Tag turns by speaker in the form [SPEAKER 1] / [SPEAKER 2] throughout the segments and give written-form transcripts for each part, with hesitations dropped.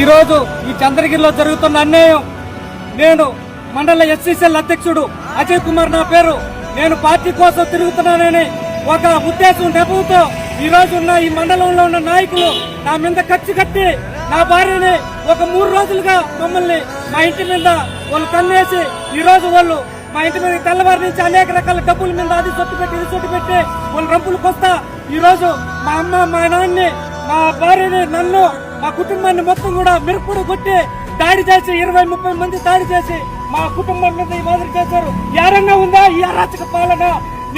[SPEAKER 1] ఈరోజు ఈ చంద్రగిరిలో జరుగుతున్న అన్యాయం, నేను మండల ఎస్సీసీఎల్ అధ్యక్షుడు అజయ్ కుమార్ నా పేరు. నేను పార్టీ కోసం తిరుగుతున్నానని ఒక ఉద్దేశం నెపంతో ఈ రోజు ఉన్న ఈ మండలంలో ఉన్న నాయకులు నా మీద కచ్చి కట్టి నా భార్యని ఒక 3 రోజులుగా మమ్మల్ని మా ఇంటి మీద వాళ్ళు కన్నేసి ఈ రోజు వాళ్ళు మా ఇంటి మీద తెల్లవారి నుంచి అనేక రకాల డబ్బుల మీద అది సొట్టు పెట్టి ఇది సొట్టు పెట్టి వాళ్ళు రంపులకు వస్తా ఈ రోజు మా అమ్మ మా నాన్నని మా భార్యని నన్ను మా కుటుంబాన్ని మొత్తం కూడా మిరుపుడు కొట్టి దాడి చేసి 20-30 మంది దాడి చేసి మా కుటుంబం మీద ఈ మాదిరి చేశారు. ఎవరన్నా ఉందా ఈ అరాచక పాలన?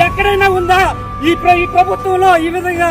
[SPEAKER 1] ఎక్కడైనా ఉందా? ఈ ప్రభుత్వంలో ఈ విధంగా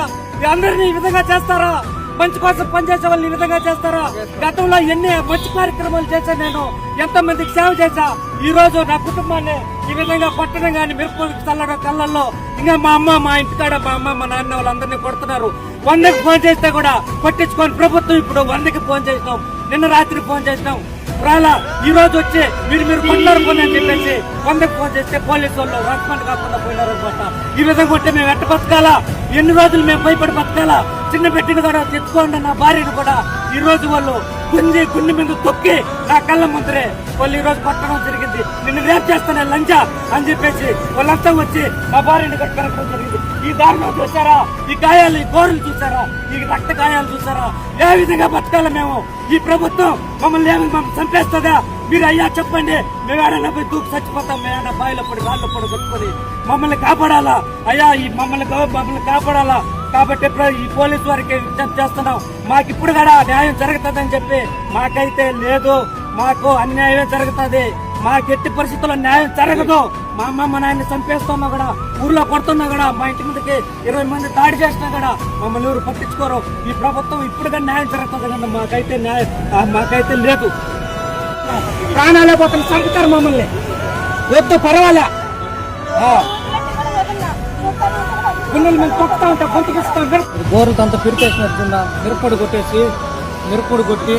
[SPEAKER 1] అందరినీ ఈ విధంగా చేస్తారా? మంచి కోసం పనిచేసే వాళ్ళని ఈ విధంగా చేస్తారా? గతంలో ఎన్ని మంచి కార్యక్రమాలు చేశా, నేను ఎంతో మందికి సేవ చేశా. ఈ రోజు నా కుటుంబాన్ని ఈ విధంగా కొట్టడం గాని మిరుపు చల్లడం కళ్ళల్లో ఇంకా మా అమ్మ మా ఇంటికాడ మా అమ్మ మా నాన్న వాళ్ళందరినీ కొడుతున్నారు. 100కి ఫోన్ చేస్తే కూడా పట్టించుకొని ప్రభుత్వం ఇప్పుడు 100కి ఫోన్ చేసినాం, నిన్న రాత్రి ఫోన్ చేసినాం రాలా. ఈ రోజు వచ్చి మీరు కొన్నారు ఫోన్ అని చెప్పేసి 100కి ఫోన్ చేస్తే పోలీసు వాళ్ళు రెస్పాండ్ కాకుండా పోయినారు అనమాట. ఈ విధంగా ఉంటే మేము ఎట్ట బతకాలా? ఎన్ని రోజులు మేము భయపడి బతకాలా? చిన్న బిడ్డను కూడా తెచ్చుకోండి నా భార్యను కూడా ఈ రోజు వాళ్ళు గుండె మీద తొక్కి నా కళ్ళ ముందరే వాళ్ళు ఈ రోజు పట్టడం జరిగింది. నిన్ను రేపు చేస్తానే లంచా అని చెప్పేసి వాళ్ళంతా వచ్చి నా భార్యను కట్టడం జరిగింది. ఈ దారుణం చూసారా? ఈ గాయాలు, ఈ గోరులు చూసారా? ఈ రక్త గాయాలు చూసారా? ఏ విధంగా బతకాల మేము? ఈ ప్రభుత్వం మమ్మల్ని చంపేస్తుందా? మీరు అయ్యా చెప్పండి, మేము ఏడైనా పోయి దూకి చచ్చిపోతాం, మేము బాయిలో పడి రాళ్ళు పడి కొట్టుకొని మమ్మల్ని కాపాడాలా అయ్యా? ఈ మమ్మల్ని కాపాడాలా? కాబట్టి ఈ పోలీసు వారికి విజ్ఞప్తి చేస్తున్నాం, మాకు ఇప్పుడు కూడా న్యాయం జరుగుతుందని చెప్పి. మాకైతే లేదు, మాకు అన్యాయమే జరుగుతుంది. మాకు ఎట్టి పరిస్థితుల్లో న్యాయం జరగదు. మా అమ్మ మా నాయన్ని చంపేస్తున్నా కూడా, ఊర్లో కొడుతున్నా కూడా, మా ఇంటి మీదకి 20 మంది దాడి చేసినా కూడా మమ్మల్ని ఎవరు పట్టించుకోరు. ఈ ప్రభుత్వం ఇప్పుడుగా న్యాయం జరుగుతుంది కదా, మాకైతే లేదు. ప్రాణాలే పోతున్న చంపుతారు మమ్మల్ని. వద్దు పర్వాలే, గుండెలు మేము తొక్కుతా ఉంటాం, గొంతుకిస్తాం. గోరుతో అంతా పిరికేసినట్టున్నా మిరపొడి కొట్టి